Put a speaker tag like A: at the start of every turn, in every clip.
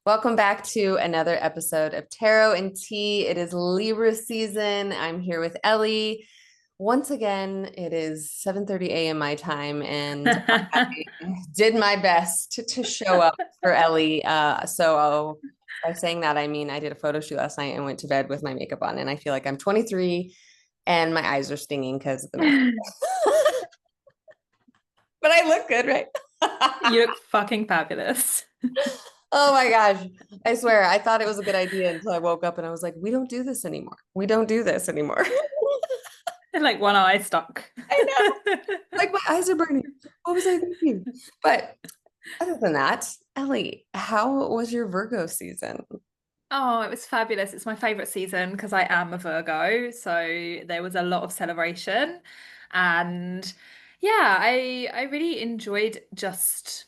A: Welcome back to another episode of Tarot and Tea. It is Libra season. I'm here with Ellie. Once again, it is 7:30 a.m. my time, and I did my best to show up for Ellie. By saying that, I mean I did a photo shoot last night and went to bed with my makeup on, and I feel like I'm 23 and my eyes are stinging because of the makeup. But I look good, right?
B: You look fucking fabulous.
A: Oh my gosh. I swear, I thought it was a good idea until I woke up and I was like, we don't do this anymore. We don't do this anymore.
B: Like one eye stuck.
A: I know. Like my eyes are burning. What was I thinking? But other than that, Ellie, how was your Virgo season?
B: Oh, it was fabulous. It's my favorite season because I am a Virgo. So there was a lot of celebration. And yeah, I really enjoyed just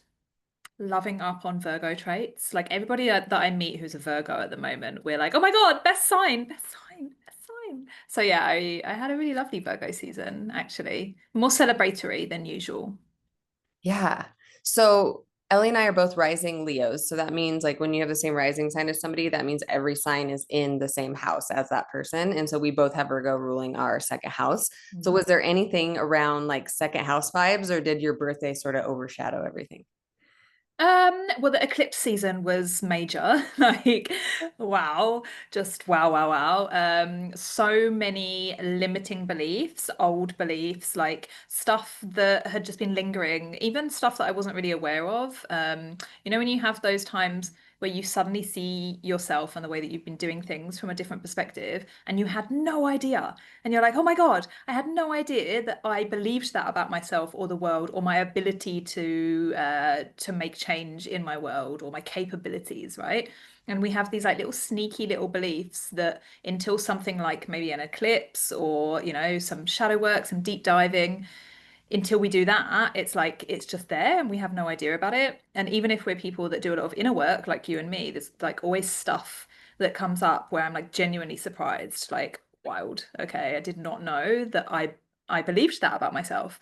B: loving up on Virgo traits. Like everybody that I meet who's a Virgo at the moment, we're like, oh my God, best sign, best sign, best sign. So yeah, I had a really lovely Virgo season, actually. More celebratory than usual.
A: Yeah. So Ellie and I are both rising Leos. So that means like when you have the same rising sign as somebody, that means every sign is in the same house as that person. And so we both have Virgo ruling our second house. So was there anything around like second house vibes, or did your birthday sort of overshadow everything?
B: Well, the eclipse season was major. Like, wow, just wow, wow, wow. So many limiting beliefs, old beliefs, like stuff that had just been lingering, even stuff that I wasn't really aware of. When you have those times where you suddenly see yourself and the way that you've been doing things from a different perspective, and you had no idea. And you're like, oh my God, I had no idea that I believed that about myself or the world or my ability to make change in my world or my capabilities, right? And we have these like little sneaky little beliefs that until something like maybe an eclipse or, some shadow work, some deep diving, until we do that, it's like it's just there and we have no idea about it. And even if we're people that do a lot of inner work, like you and me, there's like always stuff that comes up where I'm like genuinely surprised, like, wild. Okay, I did not know that I believed that about myself.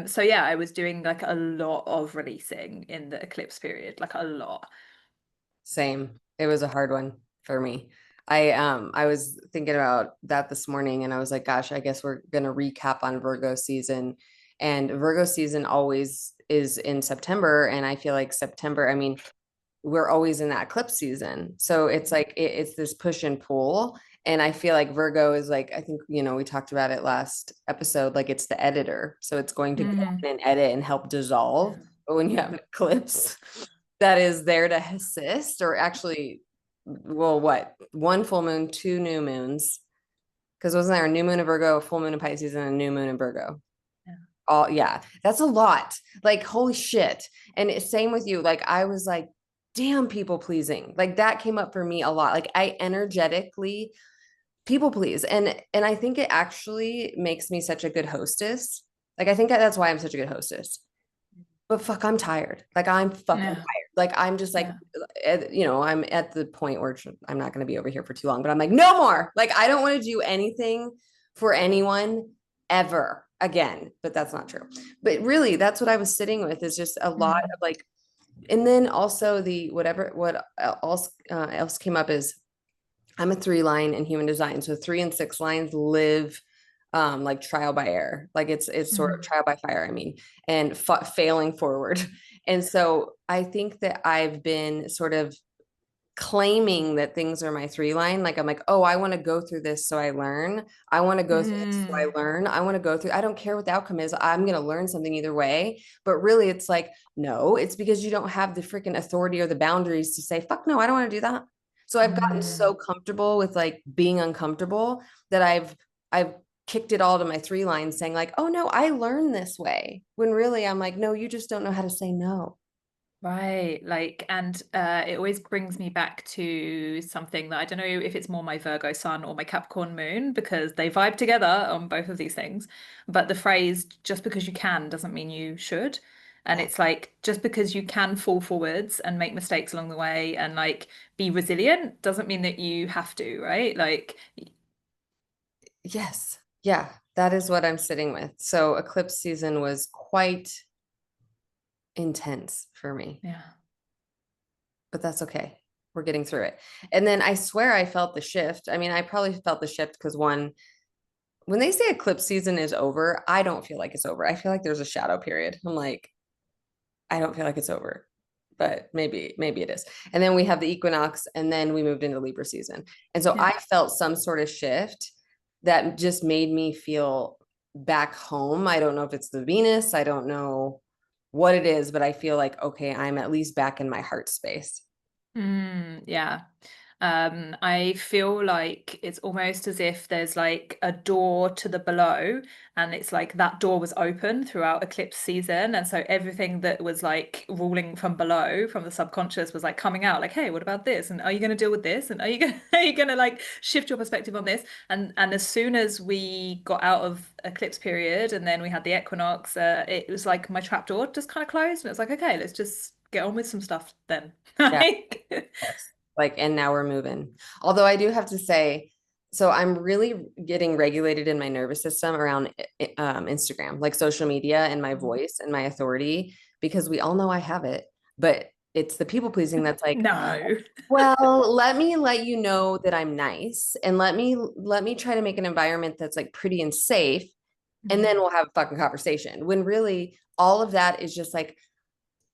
B: So yeah, I was doing like a lot of releasing in the eclipse period, like a lot.
A: Same. It was a hard one for me. I was thinking about that this morning and I was like, gosh, I guess we're gonna recap on Virgo season. And Virgo season always is in September. And I feel like September, I mean, we're always in that eclipse season. So it's like it's this push and pull. And I feel like Virgo is like, I think, we talked about it last episode, like it's the editor. So it's going to go
B: Hmm.
A: in and edit and help dissolve.
B: Yeah.
A: But when you have
B: Yeah.
A: an eclipse that is there to assist, or actually, well, what? One full moon, two new moons. Because wasn't there a new moon in Virgo, a full moon in Pisces, and a new moon in Virgo?
B: Yeah.
A: All, yeah, that's a lot. Like, holy shit. And same with you. Like, I was like, damn, people pleasing. Like that came up for me a lot. Like I energetically people please. And I think it actually makes me such a good hostess. Like I think that's why I'm such a good hostess. But fuck, I'm tired. Like I'm fucking
B: Yeah.
A: tired. Like I'm just like,
B: Yeah.
A: I'm at the point where I'm not going to be over here for too long, but I'm like, no more. Like I don't want to do anything for anyone ever again. But that's not true. But really, that's what I was sitting with is just a lot
B: Mm.
A: of like, and then also the whatever, what else came up is I'm a 3 line in human design. So 3 and 6 lines live like trial by error. Like it's sort of
B: Mm.
A: trial by fire, I mean, and failing forward. And so I think that I've been sort of claiming that things are my 3 line. Like I'm like, oh, I want to go through this so I learn. I want to go through this so I
B: Mm.
A: learn. I want to go through, I don't care what the outcome is. I'm going to learn something either way. But really, it's like, no, it's because you don't have the freaking authority or the boundaries to say, fuck no, I don't want to do that. So I've gotten so
B: Mm.
A: comfortable with like being uncomfortable that I've kicked it all to my 3 lines saying like, oh no, I learn this way. When really I'm like, no, you just don't know how to say no.
B: Right, like, and it always brings me back to something that I don't know if it's more my Virgo sun or my Capricorn moon because they vibe together on both of these things. But the phrase just because you can doesn't mean you should. And
A: Yeah.
B: it's like just because you can fall forwards and make mistakes along the way and like be resilient doesn't mean that you have to, right? Like,
A: Yes. Yeah, that is what I'm sitting with. So eclipse season was quite intense for me,
B: yeah.
A: but that's okay. we're getting through it. And then I swear I felt the shift. I mean, I probably felt the shift because one, when they say eclipse season is over, I don't feel like it's over. I feel like there's a shadow period. I'm like, I don't feel like it's over, but maybe it is. And then we have the equinox, and then we moved into Libra season. And so
B: Yeah.
A: I felt some sort of shift that just made me feel back home. I don't know if it's the Venus, I don't know what it is, but I feel like, okay, I'm at least back in my heart space.
B: Yeah. I feel like it's almost as if there's like a door to the below, and it's like that door was open throughout eclipse season. And so everything that was like ruling from below, from the subconscious, was like coming out, like, hey, what about this? And are you going to deal with this? And are you going are you going to like shift your perspective on this? And as soon as we got out of eclipse period and then we had the equinox, it was like my trap door just kind of closed, and it's like, okay, let's just get on with some stuff then.
A: Yeah.
B: Like,
A: Yes. Like, and now we're moving. Although I do have to say, so I'm really getting regulated in my nervous system around Instagram, like social media and my voice and my authority, because we all know I have it, but it's the people pleasing that's like,
B: no.
A: well, let me let you know that I'm nice and let me try to make an environment that's like pretty and safe, and then
B: Mm,
A: we'll have a fucking conversation. When really all of that is just like,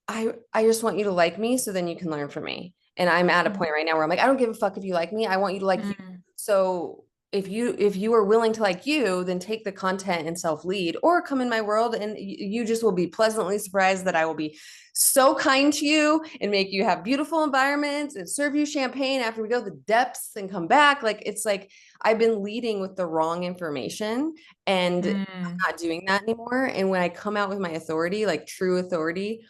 A: I just want you to like me so then you can learn from me. And I'm at a
B: mm,
A: point right now where I'm like, I don't give a fuck if you like me. I want you to like you.
B: mm,
A: So if you are willing to like you, then take the content and self lead, or come in my world and you just will be pleasantly surprised that I will be so kind to you and make you have beautiful environments and serve you champagne after we go to the depths and come back. Like it's like I've been leading with the wrong information, and I'm
B: mm.
A: not doing that anymore. And when I come out with my authority, like true authority,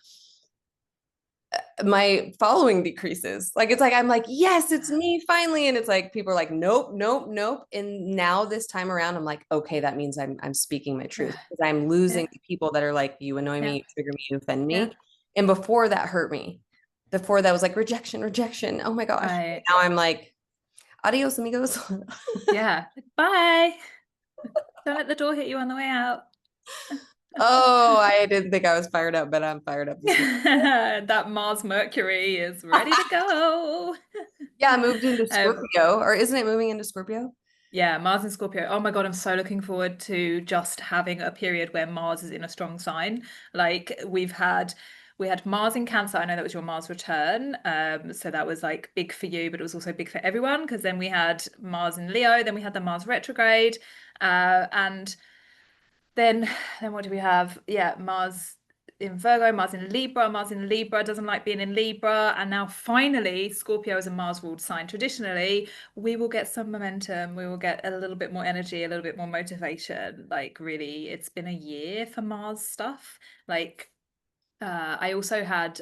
A: my following decreases. Like it's like I'm like, yes, it's me finally. And it's like people are like, nope, nope, nope. And now this time around, I'm like, okay, that means I'm speaking my truth,
B: Yeah.
A: because I'm losing
B: Yeah.
A: the people that are like, you annoy me,
B: Yeah.
A: you trigger me, you offend
B: Yeah.
A: me. And before that hurt me. Before that was like rejection, rejection. Oh my gosh.
B: Right.
A: Now I'm like, adios, amigos.
B: Yeah. Bye. Don't let the door hit you on the way out.
A: Oh, I didn't think I was fired up, but I'm fired up this morning.
B: That Mars Mercury is ready to go.
A: Yeah, I moved into
B: Um,
A: Scorpio, or isn't it moving into Scorpio?
B: Yeah, Mars and Scorpio. Oh my God, I'm so looking forward to just having a period where Mars is in a strong sign. Like we had Mars in Cancer. I know that was your Mars return. So that was like big for you, but it was also big for everyone, because then we had Mars in Leo, then we had the Mars retrograde, and then then what do we have? Yeah, Mars in Virgo, Mars in Libra. Mars in Libra doesn't like being in Libra. And now finally, Scorpio is a Mars ruled sign. Traditionally, we will get some momentum. We will get a little bit more energy, a little bit more motivation. Like really, it's been a year for Mars stuff. Like I also had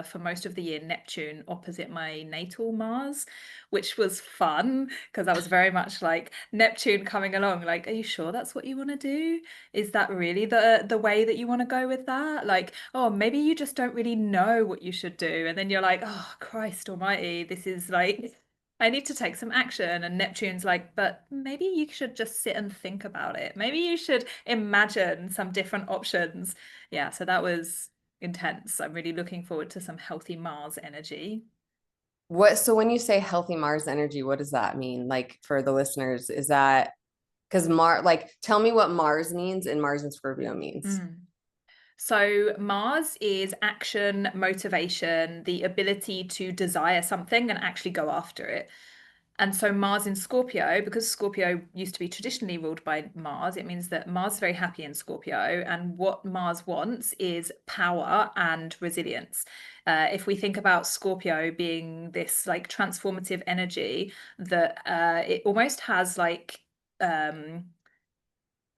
B: for most of the year Neptune opposite my natal Mars, which was fun because I was very much like Neptune coming along. Like, are you sure that's what you want to do? Is that really the way that you want to go with that? Like, oh, maybe you just don't really know what you should do, and then you're like, oh, Christ Almighty, this is like. I need to take some action. And Neptune's like, but maybe you should just sit and think about it. Maybe you should imagine some different options. Yeah, so that was intense. I'm really looking forward to some healthy Mars energy.
A: What, so when you say healthy Mars energy, what does that mean? Like for the listeners, is that because like tell me what Mars means and Mars and Scorpio means.
B: Mm. So Mars is action, motivation, the ability to desire something and actually go after it. And so Mars in Scorpio, because Scorpio used to be traditionally ruled by Mars, it means that Mars is very happy in Scorpio. And what Mars wants is power and resilience. If we think about Scorpio being this like transformative energy, that it almost has um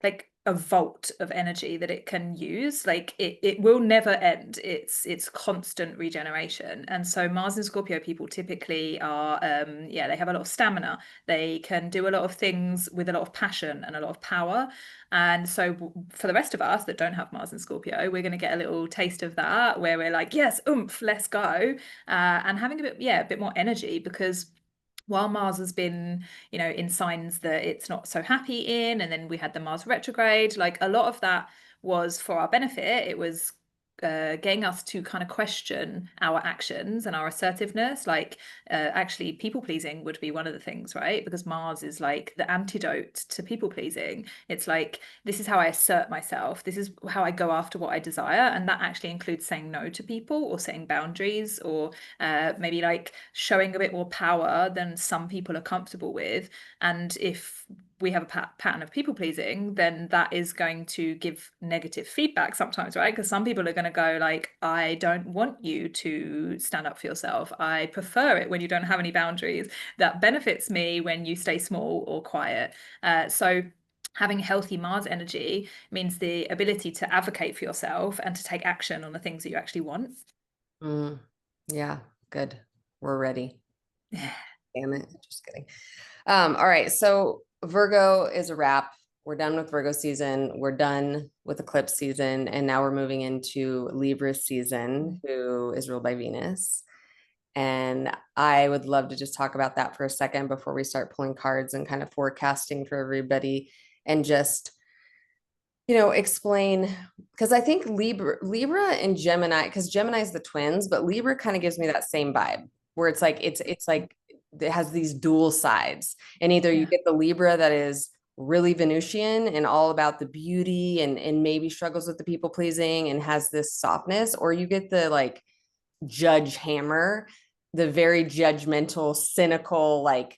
B: like a vault of energy that it can use. Like it will never end. It's constant regeneration. And so Mars and Scorpio people typically are yeah, they have a lot of stamina. They can do a lot of things with a lot of passion and a lot of power. And so for the rest of us that don't have Mars and Scorpio, we're going to get a little taste of that where we're like, yes, oomph, let's go. And having a bit, yeah, a bit more energy, because while Mars has been, you know, in signs that it's not so happy in, and then we had the Mars retrograde, like a lot of that was for our benefit. It was getting us to kind of question our actions and our assertiveness. Like, actually, people pleasing would be one of the things, right? Because Mars is like the antidote to people pleasing. It's like, this is how I assert myself, this is how I go after what I desire. And that actually includes saying no to people or setting boundaries, or maybe like showing a bit more power than some people are comfortable with. And if we have a pattern of people pleasing, then that is going to give negative feedback sometimes, right? Because some people are going to go like, I don't want you to stand up for yourself. I prefer it when you don't have any boundaries. That benefits me when you stay small or quiet. So having healthy Mars energy means the ability to advocate for yourself and to take action on the things that you actually want.
A: Mm, yeah, good. We're ready. Damn it. Just kidding. All right. So Virgo is a wrap. We're done with Virgo season. We're done with eclipse season. And now we're moving into Libra season, who is ruled by Venus. And I would love to just talk about that for a second before we start pulling cards and kind of forecasting for everybody, and just, explain, because I think Libra and Gemini, because Gemini is the twins, but Libra kind of gives me that same vibe where it's like it has these dual sides. And either you
B: Yeah.
A: get the Libra that is really Venusian and all about the beauty and maybe struggles with the people pleasing and has this softness, or you get the like judge hammer, the very judgmental, cynical, like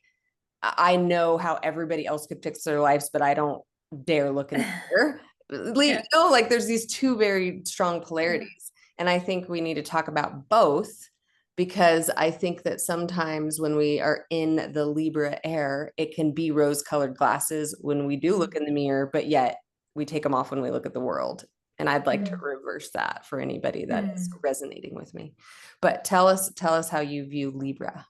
A: I know how everybody else could fix their lives, but I don't dare look in the mirror.
B: Yeah.
A: Like there's these two very strong
B: Yeah.
A: polarities. And I think we need to talk about both, because I think that sometimes when we are in the Libra air, it can be rose colored glasses when we do look in the mirror, but yet we take them off when we look at the world. And I'd like to
B: Mm.
A: reverse that for anybody that is
B: Mm.
A: resonating with me. But tell us how you view Libra.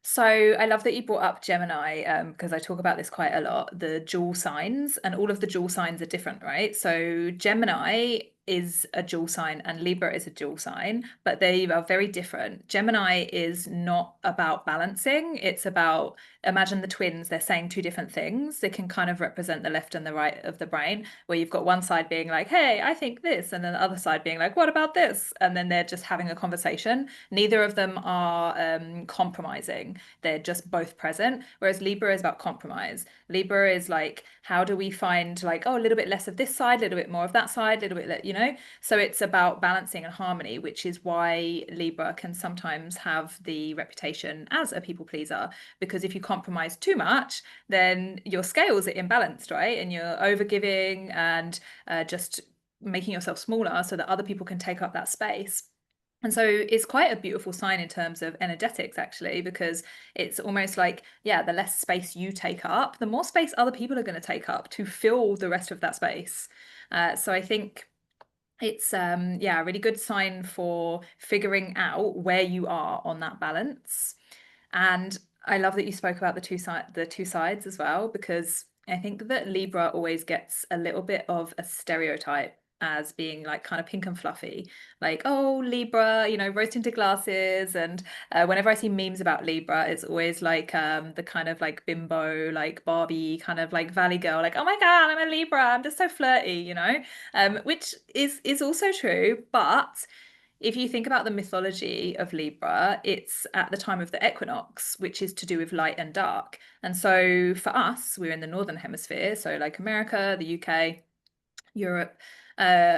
B: So I love that you brought up Gemini, because I talk about this quite a lot, the dual signs, and all of the dual signs are different, right? So Gemini is a dual sign and Libra is a dual sign, but they are very different. Gemini is not about balancing. It's about, imagine the twins, they're saying two different things. They can kind of represent the left and the right of the brain, where you've got one side being like, hey, I think this, and then the other side being like, what about this? And then they're just having a conversation. Neither of them are compromising. They're just both present. Whereas Libra is about compromise. Libra is like, how do we find like, oh, a little bit less of this side, a little bit more of that side, a little bit, So it's about balancing and harmony, which is why Libra can sometimes have the reputation as a people pleaser. Because if you compromise too much, then your scales are imbalanced, right? And you're overgiving and just making yourself smaller so that other people can take up that space. And so it's quite a beautiful sign in terms of energetics, actually, because it's almost like, yeah, the less space you take up, the more space other people are going to take up to fill the rest of that space. So I think it's yeah, a really good sign for figuring out where you are on that balance. And I love that you spoke about the two sides as well, because I think that Libra always gets a little bit of a stereotype as being like kind of pink and fluffy, like, oh, Libra, rose tinted glasses. And whenever I see memes about Libra, it's always like the kind of like bimbo, like Barbie kind of like valley girl, like, oh my God, I'm a Libra, I'm just so flirty, which is also true. But if you think about the mythology of Libra, it's at the time of the equinox, which is to do with light and dark. And so for us, we're in the northern hemisphere, so like America, the UK, Europe,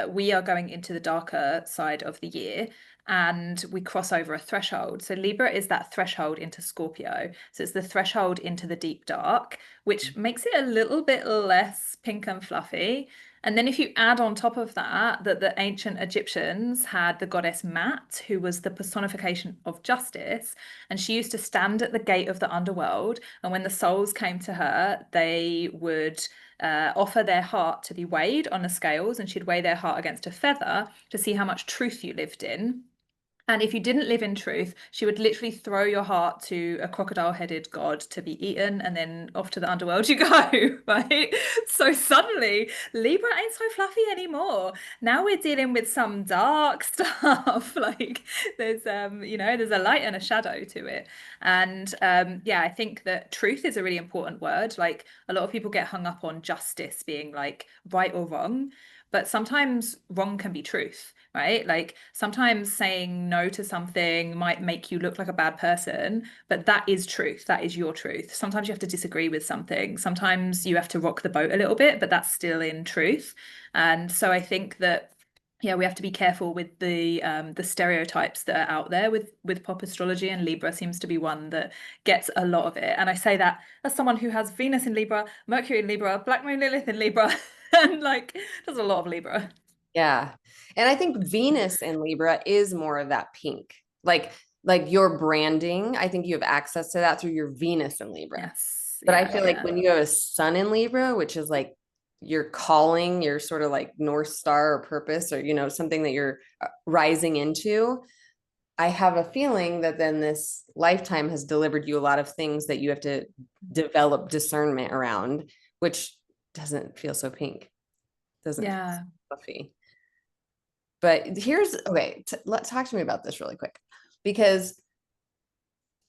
B: we are going into the darker side of the year, and we cross over a threshold. So Libra is that threshold into Scorpio. So it's the threshold into the deep dark, which makes it a little bit less pink and fluffy. And then if you add on top of that, that the ancient Egyptians had the goddess Mat, who was the personification of justice, and she used to stand at the gate of the underworld. And when the souls came to her, they would offer their heart to be weighed on the scales, and she'd weigh their heart against a feather to see how much truth you lived in. And if you didn't live in truth, she would literally throw your heart to a crocodile-headed god to be eaten, and then off to the underworld you go, right? So suddenly, Libra ain't so fluffy anymore. Now we're dealing with some dark stuff. Like there's a light and a shadow to it. And yeah, I think that truth is a really important word. Like a lot of people get hung up on justice being like right or wrong, but sometimes wrong can be truth, right? Like sometimes saying no to something might make you look like a bad person, but that is truth. That is your truth. Sometimes you have to disagree with something. Sometimes you have to rock the boat a little bit, but that's still in truth. And so I think that yeah, we have to be careful with the stereotypes that are out there with pop astrology, and Libra seems to be one that gets a lot of it. And I say that as someone who has Venus in Libra, Mercury in Libra, Black Moon Lilith in Libra, and like does a lot of Libra.
A: Yeah. And I think Venus in Libra is more of that pink. Like your branding, I think you have access to that through your Venus in Libra.
B: Yes.
A: But I
B: Yeah,
A: feel like
B: yeah.
A: when you have a sun in Libra, which is like your calling, your sort of like North Star or purpose, or something that you're rising into, I have a feeling that then this lifetime has delivered you a lot of things that you have to develop discernment around, which doesn't feel so pink, doesn't feel so
B: Yeah.
A: fluffy. But here's okay, let's talk to me about this really quick because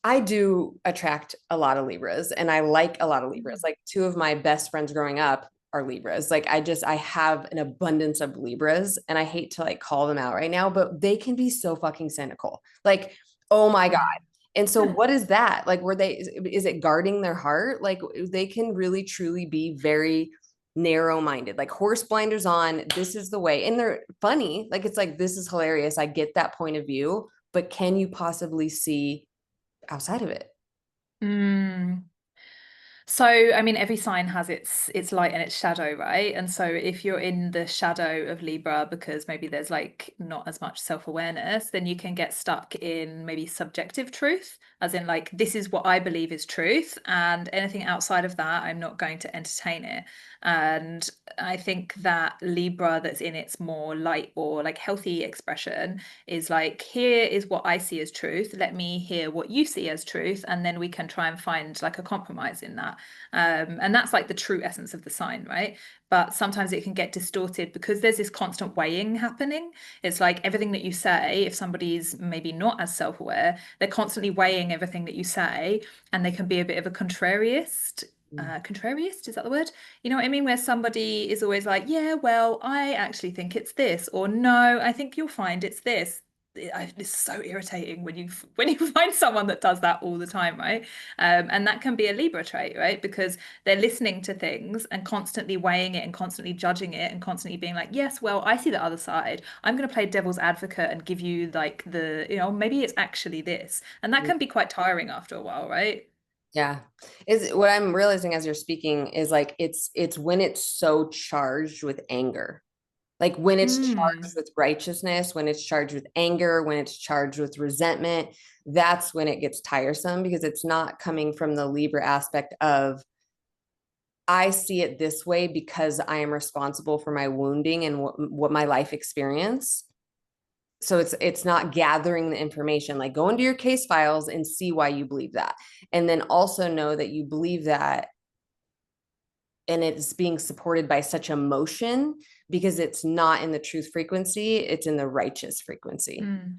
A: I do attract a lot of Libras and I like a lot of Libras.
B: Mm.
A: Like two of my best friends growing up are Libras. Like I have an abundance of Libras and I hate to like call them out right now, but they can be so fucking cynical. Like, oh my God.
B: Yeah.
A: And so what is that? Like is it guarding their heart? Like they can really truly be very narrow-minded, like horse blinders on, this is the way. And they're funny. Like it's like this is hilarious. I get that point of view, but can you possibly see outside of it?
B: Mm. So, I mean, every sign has its light and its shadow, right? And so if you're in the shadow of Libra because maybe there's like not as much self-awareness, then you can get stuck in maybe subjective truth, as in like this is what I believe is truth, and anything outside of that, I'm not going to entertain it. And I think that Libra that's in its more light or like healthy expression is like, here is what I see as truth. Let me hear what you see as truth, and then we can try and find like a compromise in that. And that's like the true essence of the sign, right? But sometimes it can get distorted because there's this constant weighing happening. It's like everything that you say, if somebody's maybe not as self-aware, they're constantly weighing everything that you say, and they can be a bit of a contrariist. Contrariist, is that the word? You know what I mean? Where somebody is always like, yeah, well, I actually think it's this, or no, I think you'll find it's this. It's so irritating when you find someone that does that all the time, right? And that can be a Libra trait, right? Because they're listening to things and constantly weighing it and constantly judging it and constantly being like, yes, well, I see the other side. I'm going to play devil's advocate and give you like maybe it's actually this. And that can be quite tiring after a while, right?
A: Yeah. Is what I'm realizing as you're speaking is like it's when it's so charged with anger. Like when it's charged
B: Mm.
A: with righteousness, when it's charged with anger, when it's charged with resentment, that's when it gets tiresome because it's not coming from the Libra aspect of I see it this way because I am responsible for my wounding and what my life experience. So it's not gathering the information, like go into your case files and see why you believe that, and then also know that you believe that and it's being supported by such emotion because it's not in the truth frequency, it's in the righteous frequency.
B: Mm.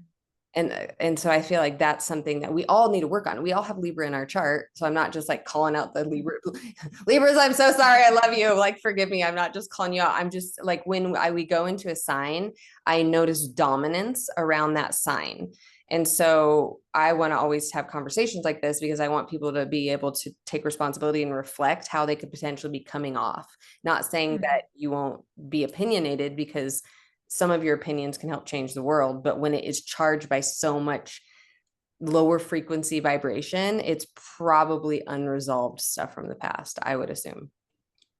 A: And so I feel like that's something that we all need to work on. We all have Libra in our chart, so I'm not just like calling out the Libras. I'm so sorry, I love you, like forgive me, I'm not just calling you out. I'm just like when we go into a sign, I notice dominance around that sign. And so I want to always have conversations like this because I want people to be able to take responsibility and reflect how they could potentially be coming off. Not saying
B: Mm.
A: that you won't be opinionated because some of your opinions can help change the world, but when it is charged by so much lower frequency vibration, it's probably unresolved stuff from the past, I would assume.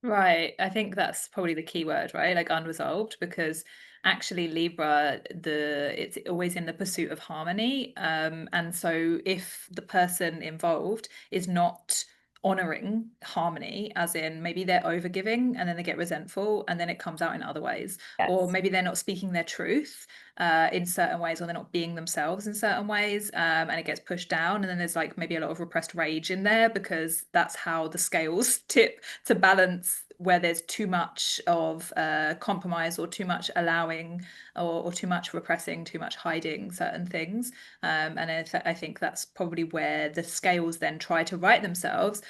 B: Right. I think that's probably the key word, right? Like unresolved, because actually Libra, it's always in the pursuit of harmony. And so if the person involved is not honoring harmony, as in maybe they're overgiving and then they get resentful and then it comes out in other ways, or
A: Yes.
B: maybe they're not speaking their truth in certain ways, or they're not being themselves in certain ways, and it gets pushed down, and then there's like maybe a lot of repressed rage in there because that's how the scales tip to balance where there's too much of compromise or too much allowing or too much repressing, too much hiding certain things. And I think that's probably where the scales then try to right themselves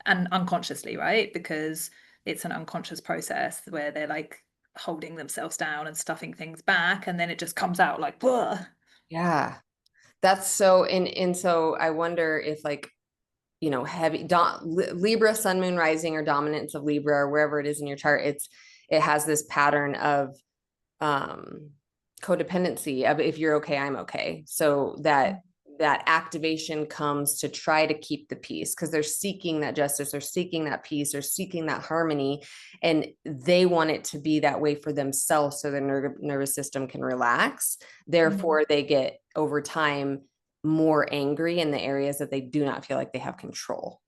B: and unconsciously, right? Because it's an unconscious process where they're like holding themselves down and stuffing things back, and then it just comes out like, "Whoa."
A: Yeah. That's so, and so I wonder if like, heavy Libra, sun, moon, rising, or dominance of Libra, or wherever it is in your chart, it has this pattern of um codependency of if you're okay, I'm okay. So that activation comes to try to keep the peace because they're seeking that justice, they're seeking that peace, they're seeking that harmony, and they want it to be that way for themselves so their nervous system can relax.
B: Mm.
A: Therefore, they get over time more angry in the areas that they do not feel like they have control.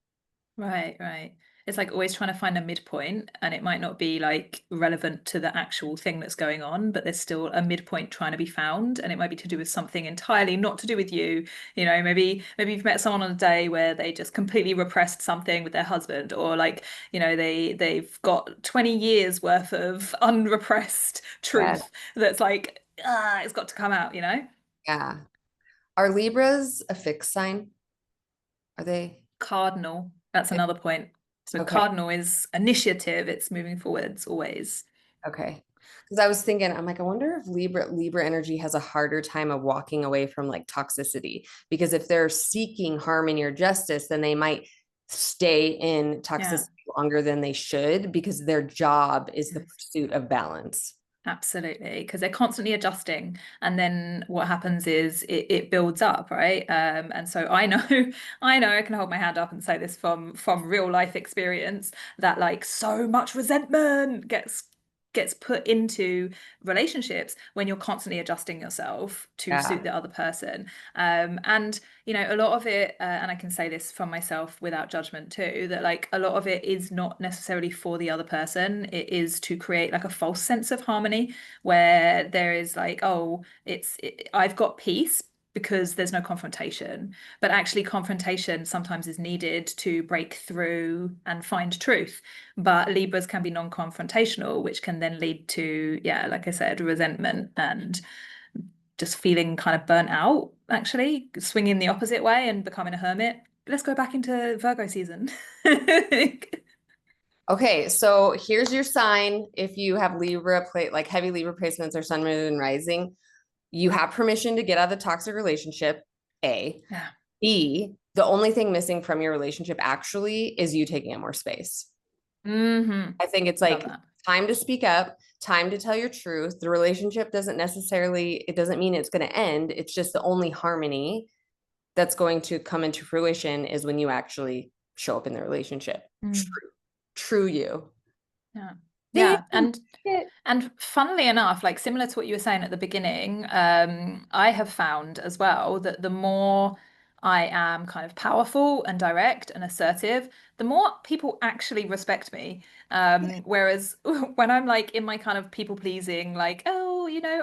B: Right, right. It's like always trying to find a midpoint, and it might not be like relevant to the actual thing that's going on, but there's still a midpoint trying to be found, and it might be to do with something entirely not to do with you. Maybe you've met someone on a day where they just completely repressed something with their husband, or like, they've got 20 years worth of unrepressed
A: Yeah.
B: truth that's like, it's got to come out.
A: Yeah. Are Libras a fixed sign? Are they?
B: Cardinal, that's another point. So
A: Okay.
B: cardinal is initiative, it's moving forwards always.
A: Okay. Because I was thinking, I'm like, I wonder if Libra energy has a harder time of walking away from like toxicity. Because if they're seeking harmony or justice, then they might stay in
B: Yeah.
A: toxicity longer than they should because their job is the
B: Yes.
A: pursuit of balance.
B: Absolutely, because they're constantly adjusting, and then what happens is it builds up, right? And so I know, I can hold my hand up and say this from real life experience that like so much resentment gets put into relationships when you're constantly adjusting yourself to suit
A: Yeah.
B: the other person. And a lot of it, and I can say this from myself without judgment too, that like a lot of it is not necessarily for the other person. It is to create like a false sense of harmony where there is like, oh, I've got peace because there's no confrontation. But actually, confrontation sometimes is needed to break through and find truth. But Libras can be non-confrontational, which can then lead to, yeah, like I said, resentment and just feeling kind of burnt out, actually, swinging the opposite way and becoming a hermit. Let's go back into Virgo season.
A: Okay, so here's your sign. If you have Libra plate like heavy Libra placements or sun, moon, and rising, you have permission to get out of the toxic relationship. A.
B: Yeah.
A: B. The only thing missing from your relationship actually is you taking up more space. I think it's
B: Love
A: like
B: that.
A: time to speak up, time to tell your truth. The relationship doesn't necessarily, it doesn't mean it's going to end. It's just the only harmony that's going to come into fruition is when you actually show up in the relationship.
B: Mm.
A: True you.
B: Yeah.
A: Damn
B: Yeah. And
A: it.
B: And funnily enough, like similar to what you were saying at the beginning, I have found as well that the more I am kind of powerful and direct and assertive, the more people actually respect me. Whereas when I'm like in my kind of people pleasing, like, oh,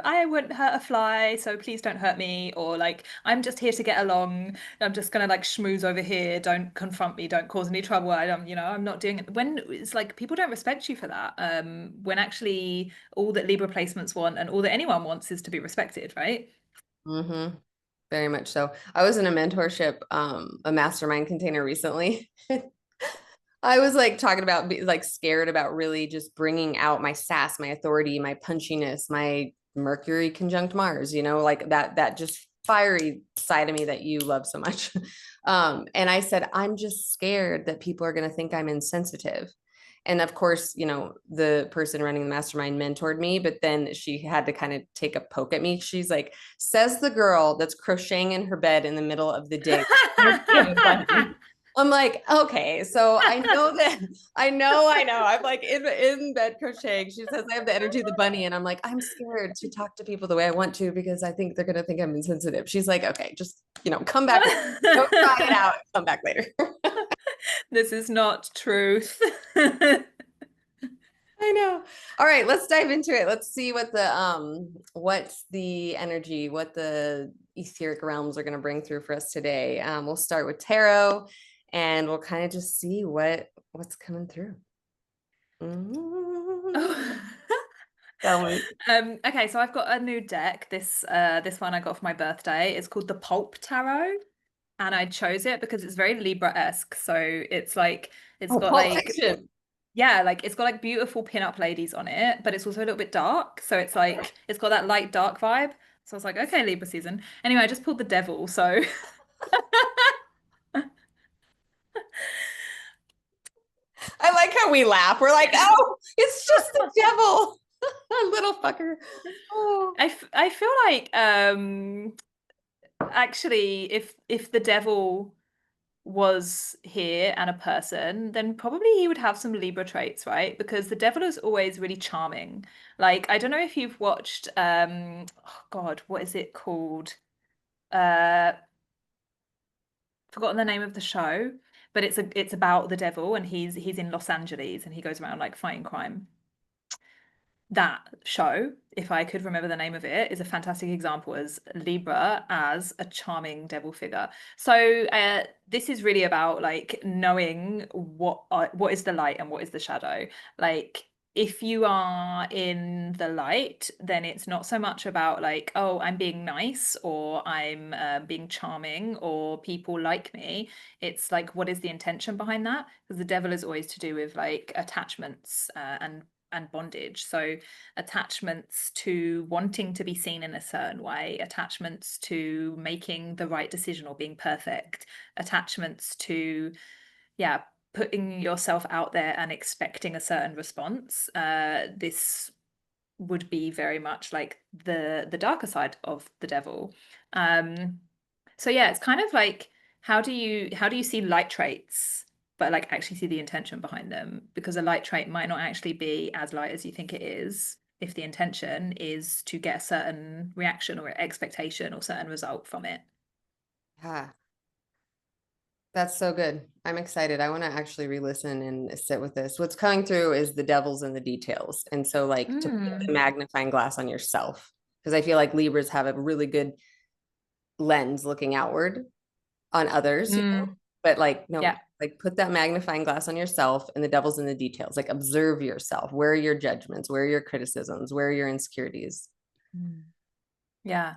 B: I wouldn't hurt a fly, so please don't hurt me, or like, I'm just here to get along. I'm just gonna like schmooze over here. Don't confront me. Don't cause any trouble. I'm not doing it. When it's like people don't respect you for that. When actually all that Libra placements want and all that anyone wants is to be respected, right?
A: Mm-hmm. Very much so. I was in a mentorship, a mastermind container recently. I was like talking about like scared about really just bringing out my sass, my authority, my punchiness, my Mercury conjunct Mars, like that just fiery side of me that you love so much. And I said, I'm just scared that people are going to think I'm insensitive. And of course, the person running the mastermind mentored me, but then she had to kind of take a poke at me. She's like, says the girl that's crocheting in her bed in the middle of the day. I'm like, okay, so I know that I know. I'm like in bed crocheting. She says I have the energy of the bunny, and I'm like, I'm scared to talk to people the way I want to because I think they're gonna think I'm insensitive. She's like, okay, just come back. Go try it out. Come back later.
B: This is not truth.
A: I know. All right, let's dive into it. Let's see what's the energy, what the etheric realms are going to bring through for us today. We'll start with tarot, and we'll kind of just see what's coming through.
B: Oh.
A: Tell me.
B: Okay, so I've got a new deck. This one I got for my birthday. It's called the Pulp Tarot, and I chose it because it's very Libra-esque. So it's like it's
A: Oh,
B: got
A: Pulp
B: like
A: Fiction.
B: Yeah, like it's got like beautiful pin-up ladies on it, but it's also a little bit dark. So it's like it's got that light dark vibe. So I was like, okay, Libra season. Anyway, I just pulled the devil. So
A: I like how we laugh. We're like, oh, it's just the devil, a little fucker. Oh,
B: I feel like actually if the devil was here and a person, then probably he would have some Libra traits, right? Because the devil is always really charming. Like, I don't know if you've watched oh God, what is it called? Uh Forgotten the name of the show, but it's about the devil and he's in Los Angeles and he goes around like fighting crime. That show, if I could remember the name of it, is a fantastic example as Libra as a charming devil figure. So this is really about like knowing what is the light and what is the shadow. Like if you are in the light, then it's not so much about like, oh, I'm being nice or I'm being charming or people like me. It's like, what is the intention behind that? Because the devil is always to do with like attachments and bondage. So attachments to wanting to be seen in a certain way, attachments to making the right decision or being perfect, attachments to, yeah, putting yourself out there and expecting a certain response. This would be very much like the darker side of the devil. Um, so yeah, it's kind of like how do you see light traits, but like actually see the intention behind them? Because a light trait might not actually be as light as you think it is if the intention is to get a certain reaction or expectation or certain result from it.
A: yeah, that's so good. I'm excited. I want to actually re-listen and sit with this. What's coming through is the devil's in the details. And so like to put the
B: Mm.
A: magnifying glass on yourself, because I feel like Libras have a really good lens looking outward on others,
B: Mm.
A: but like no,
B: Yeah.
A: like put that magnifying glass on yourself and the devil's in the details. Like observe yourself. Where are your judgments? Where are your criticisms? Where are your insecurities?
B: Mm. Yeah.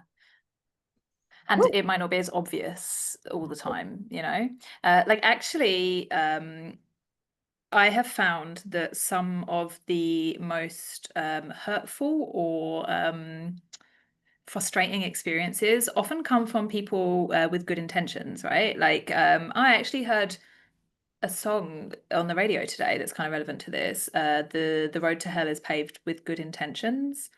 B: And
A: Woo.
B: it might not be as obvious all the time, you know? Like actually, I have found that some of the most hurtful or frustrating experiences often come from people with good intentions, right? Like I actually heard a song on the radio today that's kind of relevant to this. The road to hell is paved with good intentions,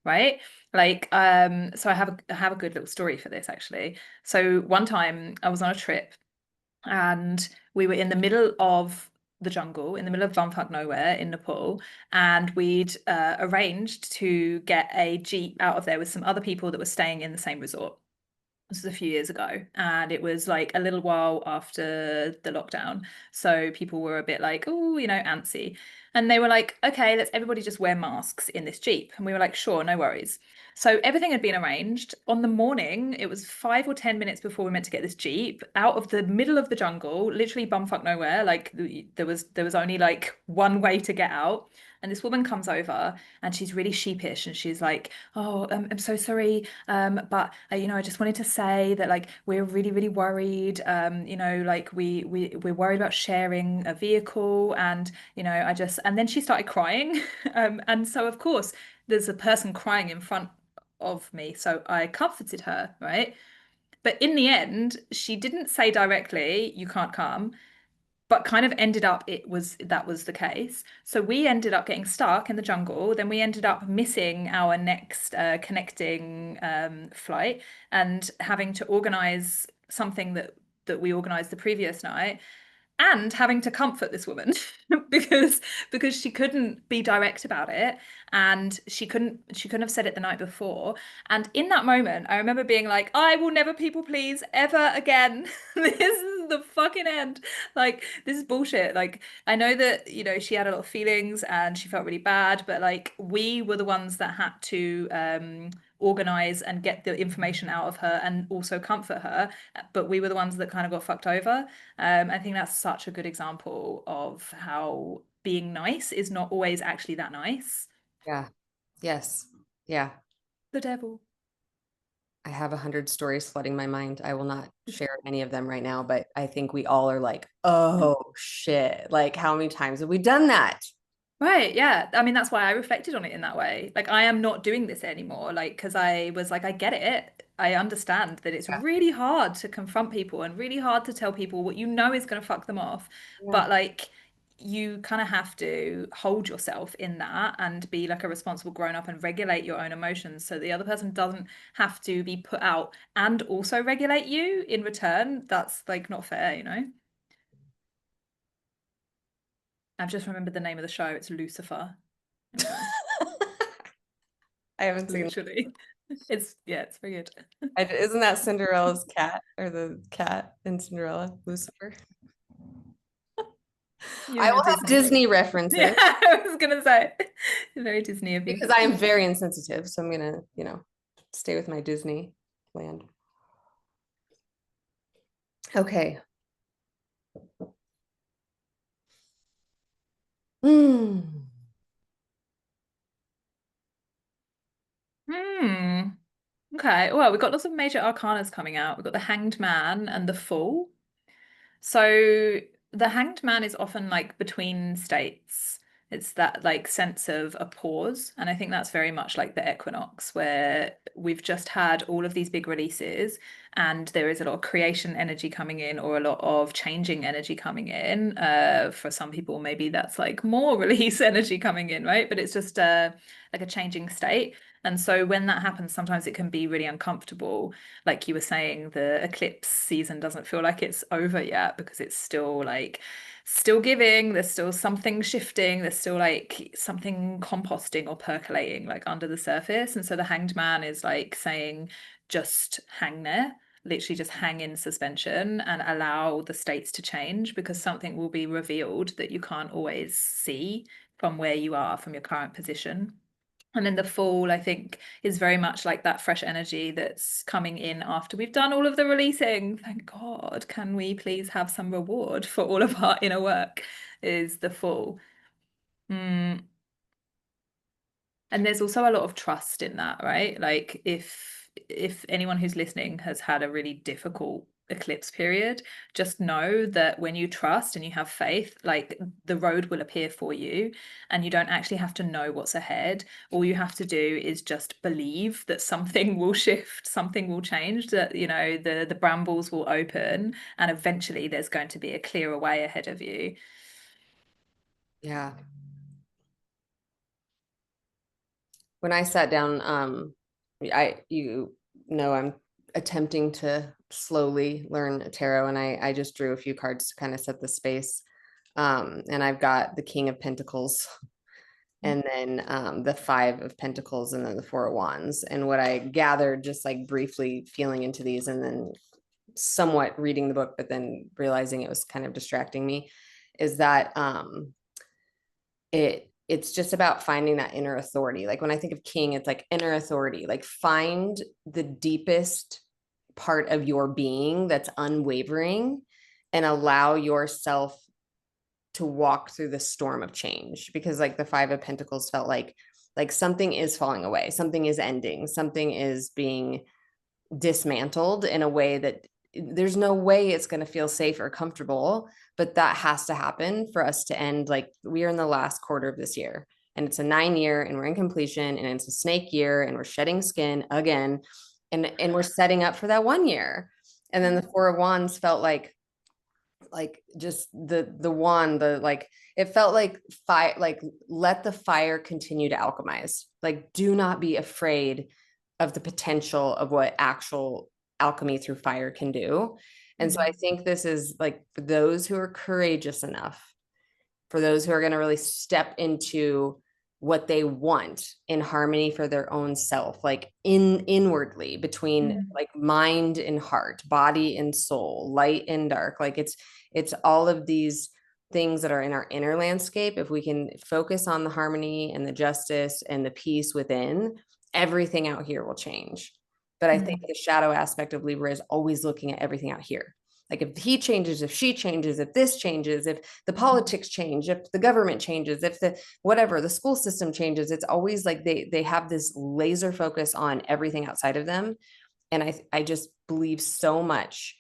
B: right? Like so I have a good little story for this actually. So one time I was on a trip and we were in the middle of the jungle, in the middle of bumfuck nowhere in Nepal, and we'd arranged to get a jeep out of there with some other people that were staying in the same resort. This was a few years ago, and it was like a little while after the lockdown. So people were a bit like, oh, antsy. And they were like, okay, let's everybody just wear masks in this Jeep. And we were like, sure, no worries. So everything had been arranged. On the morning, it was 5 or 10 minutes before we meant to get this Jeep out of the middle of the jungle, literally bumfuck nowhere. Like there was only like one way to get out. And this woman comes over and she's really sheepish and she's like, oh, I'm so sorry. But I just wanted to say that like we're really, really worried. Like we're worried about sharing a vehicle, and and then she started crying. And so of course there's a person crying in front of me, so I comforted her, right? But in the end, she didn't say directly, "You can't come," but kind of ended up that was the case. So we ended up getting stuck in the jungle. Then we ended up missing our next connecting flight and having to organize something that we organized the previous night and having to comfort this woman because she couldn't be direct about it and she couldn't have said it the night before. And in that moment I remember being like, I will never people please ever again. This is the fucking end. Like this is bullshit. Like I know that she had a lot of feelings and she felt really bad, but like we were the ones that had to organize and get the information out of her and also comfort her, but we were the ones that kind of got fucked over. I think that's such a good example of how being nice is not always actually that nice.
A: Yeah. Yes. Yeah.
B: The devil.
A: I have 100 stories flooding my mind. I will not share any of them right now, but I think we all are like, oh shit. Like, how many times have we done that?
B: Right, yeah. I mean, that's why I reflected on it in that way. Like, I am not doing this anymore. Like, because I was like, I get it. I understand that it's
A: Yeah.
B: really hard to confront people and really hard to tell people what you know is going to fuck them off.
A: Yeah.
B: But like, you kind of have to hold yourself in that and be like a responsible grown up and regulate your own emotions so the other person doesn't have to be put out and also regulate you in return. That's like not fair, you know? I've just remembered the name of the show. It's Lucifer. Anyway.
A: I haven't seen.
B: Literally. It's yeah, it's very good.
A: Isn't that Cinderella's cat or the cat in Cinderella, Lucifer?
B: You
A: I
B: and your
A: will have
B: Disney thing.
A: Disney
B: Yeah,
A: references
B: I was gonna say. Very Disney of you.
A: because I am very insensitive. So I'm gonna, stay with my Disney land. Okay. Hmm.
B: Hmm. Okay. Well, we've got lots of major arcanas coming out. We've got the Hanged Man and the Fool. So the Hanged Man is often like between states. It's that like sense of a pause. And I think that's very much like the equinox, where we've just had all of these big releases and there is a lot of creation energy coming in or a lot of changing energy coming in. For some people, maybe that's like more release energy coming in, right? But it's just like a changing state. And so when that happens, sometimes it can be really uncomfortable. Like you were saying, the eclipse season doesn't feel like it's over yet because it's still like still giving, there's still something shifting, there's still like something composting or percolating like under the surface. And so the Hanged Man is like saying, just hang there, literally just hang in suspension and allow the states to change because something will be revealed that you can't always see from where you are, from your current position. And then the fall, I think, is very much like that fresh energy that's coming in after we've done all of the releasing. Thank God. Can we please have some reward for all of our inner work? Is the fall. Mm. And there's also a lot of trust in that, right? Like if anyone who's listening has had a really difficult eclipse period, just know that when you trust and you have faith, like the road will appear for you and you don't actually have to know what's ahead. All you have to do is just believe that something will shift, something will change, that the brambles will open and eventually there's going to be a clearer way ahead of you.
A: Yeah. When I sat down, I'm attempting to slowly learn tarot, and I just drew a few cards to kind of set the space. And I've got the King of Pentacles, and then the Five of Pentacles, and then the Four of Wands. And what I gathered, just like briefly feeling into these, and then somewhat reading the book, but then realizing it was kind of distracting me, is that it's just about finding that inner authority. Like when I think of king, it's like inner authority. Like find the deepest part of your being that's unwavering and allow yourself to walk through the storm of change, because like the Five of Pentacles felt like something is falling away, something is ending, something is being dismantled in a way that there's no way it's going to feel safe or comfortable, but that has to happen for us to end. Like we are in the last quarter of this year and it's a 9 year and we're in completion and it's a snake year and we're shedding skin again, and we're setting up for that 1 year. And then the Four of Wands felt like just the wand, the like it felt like fire, like let the fire continue to alchemize. Like do not be afraid of the potential of what actual alchemy through fire can do. And so I
B: Mm.
A: think this is like for those who are courageous enough, for those who are going to really step into what they want in harmony for their own self, like inwardly between
B: Mm.
A: like mind and heart, body and soul, light and dark. Like it's all of these things that are in our inner landscape. If we can focus on the harmony and the justice and the peace within, everything out here will change. But I think
B: Mm.
A: the shadow aspect of Libra is always looking at everything out here. Like if he changes, if she changes, if this changes, if the politics change, if the government changes, if the whatever, the school system changes, it's always like they have this laser focus on everything outside of them And I just believe so much,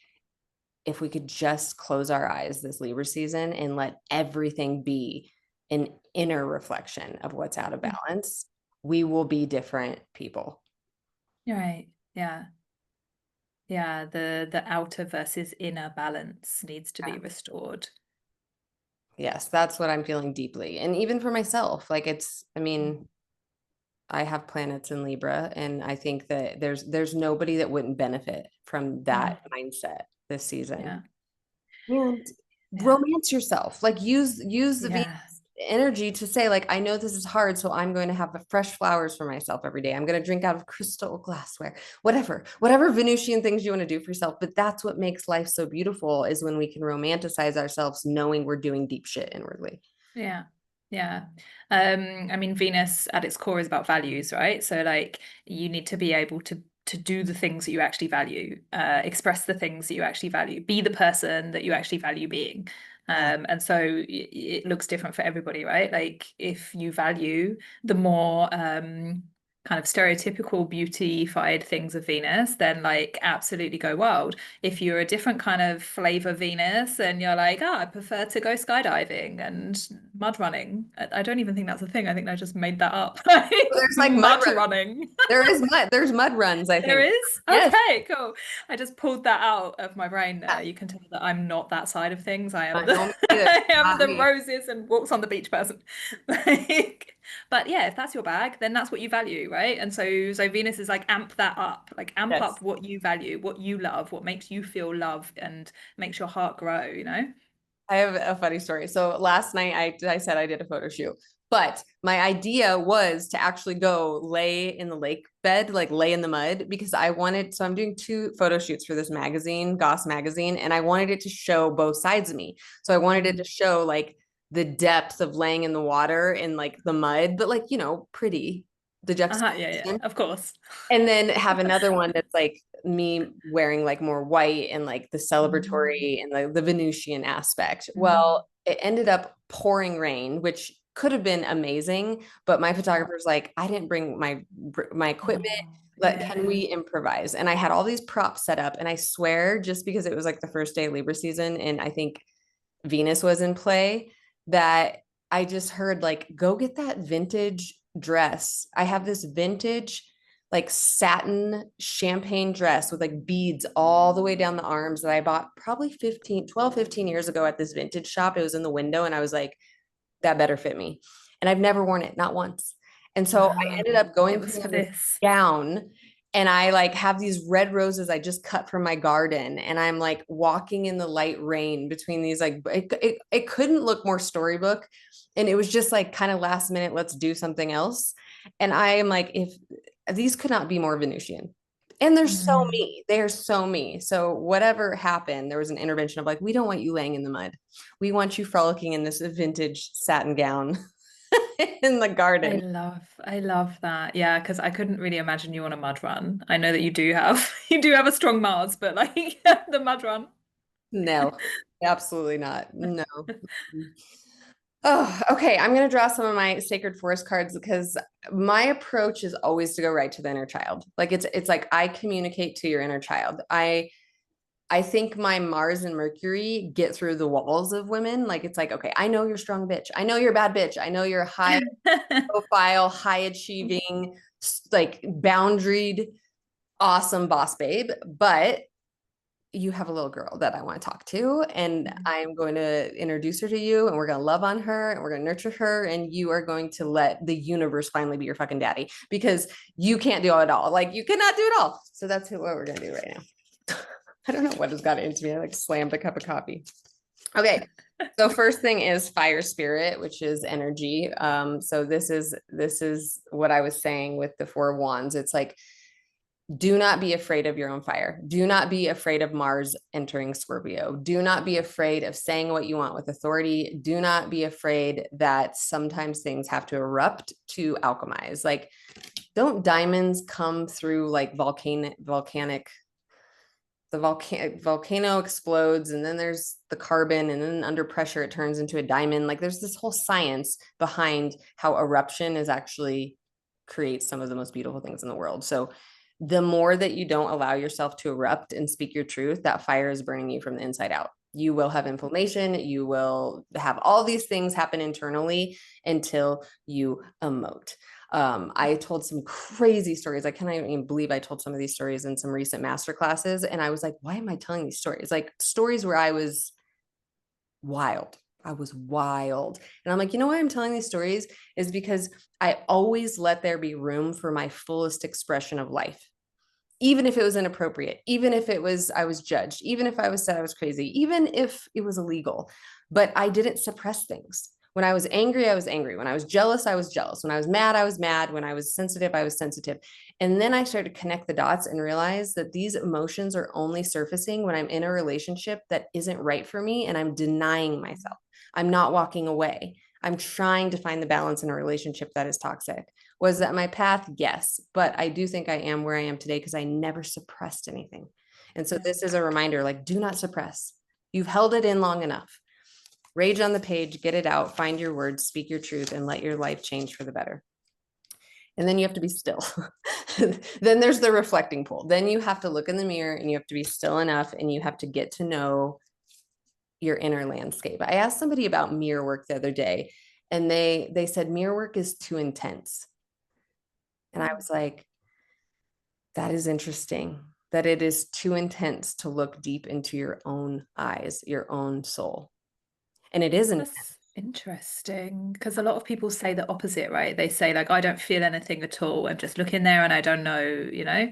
A: if we could just close our eyes this Libra season and let everything be an inner reflection of what's out of balance, we will be different people.
B: Right. Yeah. Yeah. The outer versus inner balance needs to
A: Yeah.
B: be restored.
A: Yes, that's what I'm feeling deeply. And even for myself, like I mean, I have planets in Libra, and I think that there's nobody that wouldn't benefit from
B: Mm.
A: that mindset this season.
B: Yeah.
A: And
B: Yeah.
A: romance yourself. Like use the Venus
B: Yeah.
A: energy to say, like, I know this is hard, so I'm going to have fresh flowers for myself every day. I'm going to drink out of crystal glassware. Whatever Venusian things you want to do for yourself. But that's what makes life so beautiful, is when we can romanticize ourselves knowing we're doing deep shit inwardly.
B: Yeah. Yeah. I mean, Venus at its core is about values, right? So like you need to be able to do the things that you actually value, express the things that you actually value, be the person that you actually value being.
A: Oh,
B: And so it looks different for everybody, right? Like if you value the more kind of stereotypical beautified things of Venus, then like absolutely go wild. If you're a different kind of flavor Venus and you're like, oh, I prefer to go skydiving and mud running. I don't even think that's a thing. I think I just made that up. Like
A: there's like mud
B: mud
A: run.
B: running.
A: There's mud runs, I
B: There
A: think.
B: is?
A: Yes.
B: Okay, cool. I just pulled that out of my brain
A: Yeah.
B: there. You can tell that I'm not that side of things. I am the
A: No, me either.
B: I am
A: Not
B: the
A: me.
B: roses and walks on the beach person. Like, but yeah, if that's your bag, then that's what you value, right? And so Venus is like amp that up, like amp
A: Yes.
B: up what you value, what you love, what makes you feel love and makes your heart grow, you know?
A: I have a funny story. So last night I said I did a photo shoot, but my idea was to actually go lay in the lake bed, like lay in the mud, because I wanted, so I'm doing two photo shoots for this magazine, Goss magazine, and I wanted it to show both sides of me. So I wanted it to show like the depth of laying in the water and like the mud, but like, pretty, the
B: Uh-huh, yeah, yeah,
A: juxtaposition.
B: of course.
A: And then have another one that's like me wearing like more white and like the
B: Mm.
A: celebratory and the Venusian aspect.
B: Mm.
A: Well, it ended up pouring rain, which could have been amazing, but my
B: Yeah.
A: photographer's like, I didn't bring my equipment.
B: Oh,
A: Can
B: yeah.
A: we improvise? And I had all these props set up, and I swear, just because it was like the first day of Libra season, and I think Venus was in play, that I just heard like, go get that vintage dress. I have this vintage like satin champagne dress with like beads all the way down the arms that I bought probably 15 years ago at this vintage shop. It was in the window, and I was like, that better fit me. And I've never worn it, not once. And so I
B: Wow.
A: ended up
B: It
A: going
B: was
A: for
B: for
A: this
B: this.
A: gown, and I like have these red roses I just cut from my garden, and I'm like walking in the light rain between these, like it couldn't look more storybook. And it was just like kind of last minute, let's do something else. And I am like, if these could not be more Venusian. And they're so
B: Mm.
A: me. They are so me. So whatever happened, there was an intervention of like, we don't want you laying in the mud. We want you frolicking in this vintage satin gown in the garden.
B: I love that. Yeah, because I couldn't really imagine you on a mud run. I know that you do have you do have a strong Mars, but like the mud run.
A: No, absolutely not. No. Oh, okay. I'm going to draw some of my sacred forest cards, because my approach is always to go right to the inner child. Like it's like I communicate to your inner child. I think my Mars and Mercury get through the walls of women. Like it's like, okay, I know you're a strong bitch. I know you're a bad bitch. I know you're a high profile, high achieving, like boundaried, awesome boss babe. But you have a little girl that I want to talk to, and I'm going to introduce her to you, and we're going to love on her, and we're going to nurture her, and you are going to let the universe finally be your fucking daddy, because you can't do it all. Like you cannot do it all. So that's what we're going to do right now. I don't know what has got into me. I like slammed a cup of coffee. Okay. So first thing is fire spirit, which is energy. So this is what I was saying with the four of wands. It's like, do not be afraid of your own fire. Do not be afraid of Mars entering Scorpio. Do not be afraid of saying what you want with authority. Do not be afraid that sometimes things have to erupt to alchemize. Like, don't diamonds come through like volcanic, the volcano explodes, and then there's the carbon, and then under pressure it turns into a diamond. Like there's this whole science behind how eruption is actually creates some of the most beautiful things in the world. So the more that you don't allow yourself to erupt and speak your truth, that fire is burning you from the inside out. You will have inflammation. You will have all these things happen internally until you emote. I told some crazy stories. I cannot even believe I told some of these stories in some recent master classes. And I was like, why am I telling these stories? Like stories where I was wild. I was wild. And I'm like, you know why I'm telling these stories is because I always let there be room for my fullest expression of life. Even if it was inappropriate, even if it was, I was judged, even if I was said I was crazy, even if it was illegal, but I didn't suppress things. When I was angry, I was angry. When I was jealous, I was jealous. When I was mad, I was mad. When I was sensitive, I was sensitive. And then I started to connect the dots and realize that these emotions are only surfacing when I'm in a relationship that isn't right for me and I'm denying myself. I'm not walking away. I'm trying to find the balance in a relationship that is toxic. Was that my path? Yes. But I do think I am where I am today because I never suppressed anything. And so this is a reminder, like, do not suppress. You've held it in long enough. Rage on the page, get it out, find your words, speak your truth, and let your life change for the better. And then you have to be still. Then there's the reflecting pool. Then you have to look in the mirror and you have to be still enough and you have to get to know your inner landscape. I asked somebody about mirror work the other day and they said mirror work is too intense. And I was like, that is interesting that it is too intense to look deep into your own eyes, your own soul. And it is intense.
B: That's interesting because a lot of people say the opposite, right? They say like, I don't feel anything at all. I'm just looking there and I don't know, you know?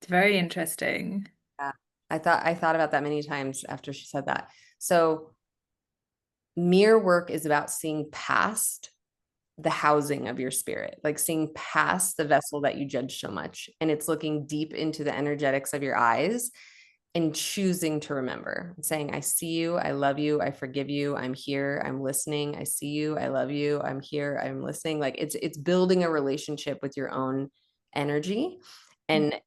B: It's very interesting.
A: Yeah. I thought about that many times after she said that. So mirror work is about seeing past the housing of your spirit, like seeing past the vessel that you judge so much. And it's looking deep into the energetics of your eyes and choosing to remember, saying, I see you, I love you, I forgive you, I'm here, I'm listening, I see you, I love you, I'm here, I'm listening. Like it's building a relationship with your own energy. And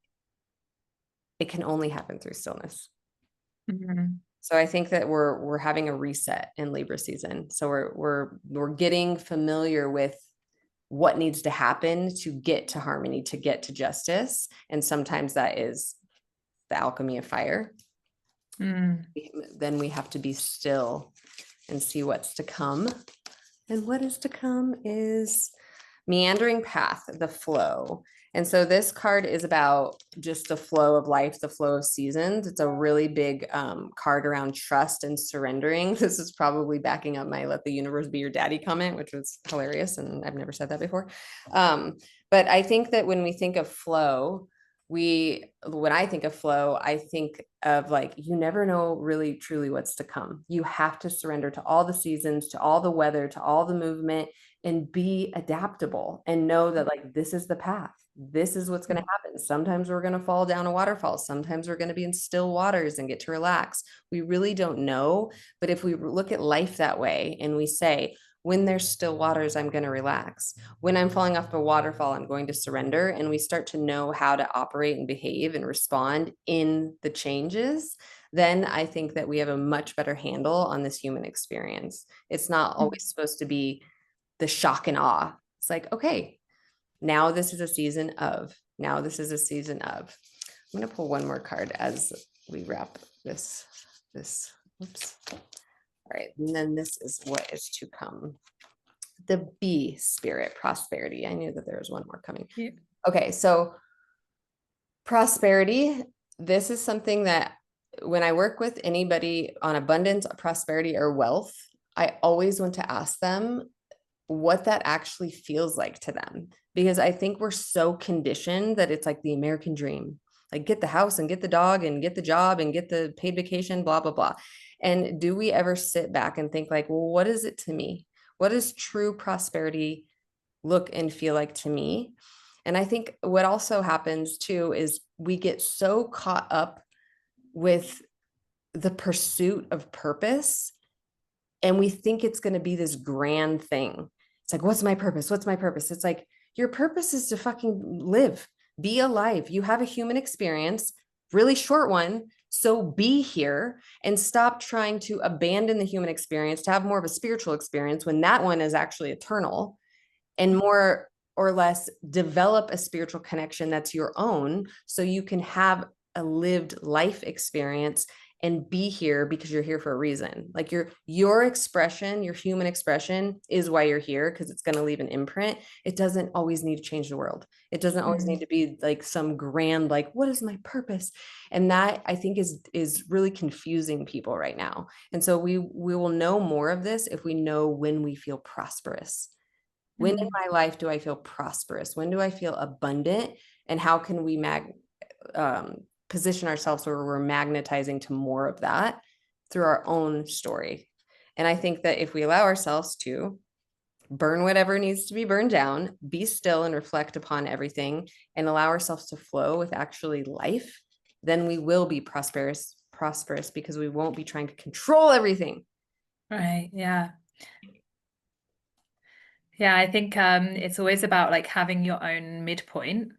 A: it can only happen through stillness.
B: Mhm.
A: So I think that we're having a reset in Libra season. So we're getting familiar with what needs to happen to get to harmony, to get to justice. And sometimes that is the alchemy of fire.
B: Mm.
A: Then we have to be still and see what's to come. And what is to come is meandering path, the flow. And so this card is about just the flow of life, the flow of seasons. It's a really big card around trust and surrendering. This is probably backing up my let the universe be your daddy comment, which was hilarious. And I've never said that before. But I think that when we think of flow, when I think of flow, I think of like, you never know really truly what's to come. You have to surrender to all the seasons, to all the weather, to all the movement, and be adaptable and know that like this is the path. This is what's going to happen. Sometimes we're going to fall down a waterfall. Sometimes we're going to be in still waters and get to relax. We really don't know. But if we look at life that way and we say, when there's still waters, I'm going to relax. When I'm falling off a waterfall, I'm going to surrender. And we start to know how to operate and behave and respond in the changes. Then I think that we have a much better handle on this human experience. It's not always supposed to be the shock and awe. It's like, okay, now this is a season of, now this is a season of. I'm going to pull one more card as we wrap this, oops. All right, and then this is what is to come. The B spirit, prosperity. I knew that there was one more coming.
B: Yeah.
A: Okay, so prosperity, this is something that when I work with anybody on abundance, prosperity, or wealth, I always want to ask them what that actually feels like to them. Because I think we're so conditioned that it's like the American dream, like get the house and get the dog and get the job and get the paid vacation, blah, blah, blah. And do we ever sit back and think like, well, what is it to me? What does true prosperity look and feel like to me? And I think what also happens too is we get so caught up with the pursuit of purpose and we think it's going to be this grand thing. It's like, what's my purpose? What's my purpose? It's like, your purpose is to fucking live, be alive. You have a human experience, really short one. So be here and stop trying to abandon the human experience to have more of a spiritual experience when that one is actually eternal and more or less develop a spiritual connection that's your own so you can have a lived life experience and be here because you're here for a reason. Like your expression, your human expression is why you're here because it's going to leave an imprint. It doesn't always need to change the world. It doesn't always need
B: Mm.
A: to be like some grand like what is my purpose? And that I think is really confusing people right now. And so we will know more of this if we know when we feel prosperous. When in
B: Mm.
A: my life do I feel prosperous? When do I feel abundant? And how can we um, position ourselves where we're magnetizing to more of that through our own story? And I think that if we allow ourselves to burn whatever needs to be burned down, be still and reflect upon everything, and allow ourselves to flow with actually life, then we will be prosperous because we won't be trying to control everything.
B: Right. Yeah. Yeah, I think it's always about like having your own midpoint.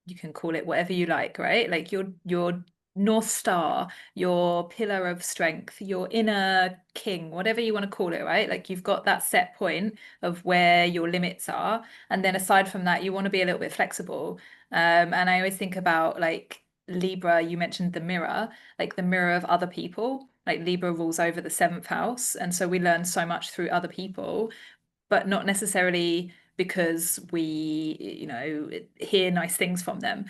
B: You can call it whatever you like, right? Like your North Star, your pillar of strength, your inner king, whatever you want to call it, right? Like you've got that set point of where your limits are. And then aside from that, you want to be a little bit flexible. And I always think about like Libra, you mentioned the mirror, like the mirror of other people. Like Libra rules over the seventh house. And so we learn so much through other people, but not necessarily because we, hear nice things from them,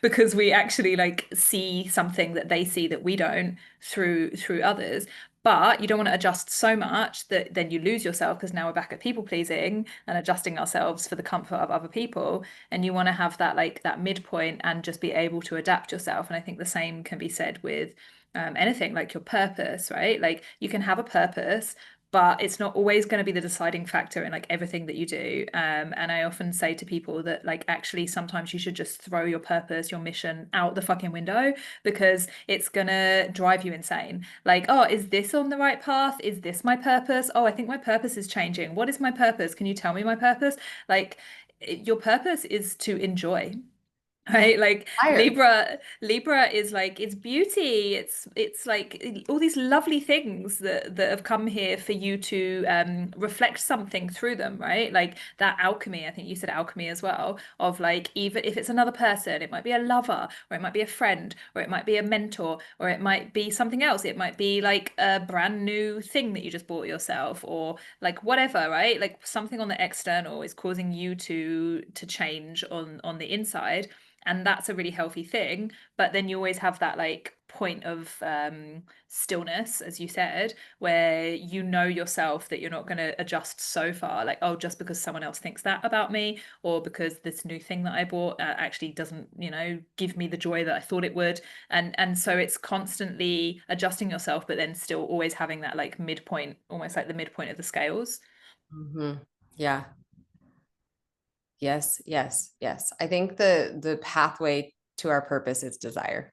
B: because we actually like see something that they see that we don't through others. But you don't want to adjust so much that then you lose yourself, because now we're back at people pleasing and adjusting ourselves for the comfort of other people. And you want to have that like that midpoint and just be able to adapt yourself. And I think the same can be said with anything like your purpose, right? Like you can have a purpose, but it's not always going to be the deciding factor in like everything that you do. And I often say to people that like actually sometimes you should just throw your purpose, your mission out the fucking window, because it's gonna drive you insane. Like, oh, is this on the right path? Is this my purpose? Oh, I think my purpose is changing. What is my purpose? Can you tell me my purpose? Like, your purpose is to enjoy. Right, like
A: Tired.
B: Libra is like it's beauty, it's like all these lovely things that have come here for you to reflect something through them, right? Like that alchemy, I think you said alchemy as well, of like even if it's another person, it might be a lover, or it might be a friend, or it might be a mentor, or it might be something else, it might be like a brand new thing that you just bought yourself, or like whatever, right? Like something on the external is causing you to change on the inside, and that's a really healthy thing. But then you always have that like point of stillness, as you said, where you know yourself that you're not going to adjust so far, like, oh, just because someone else thinks that about me, or because this new thing that I bought actually doesn't, give me the joy that I thought it would. And so it's constantly adjusting yourself, but then still always having that like midpoint, almost like the midpoint of the scales.
A: Mhm. Yeah. Yes, yes, yes. I think the pathway to our purpose is desire.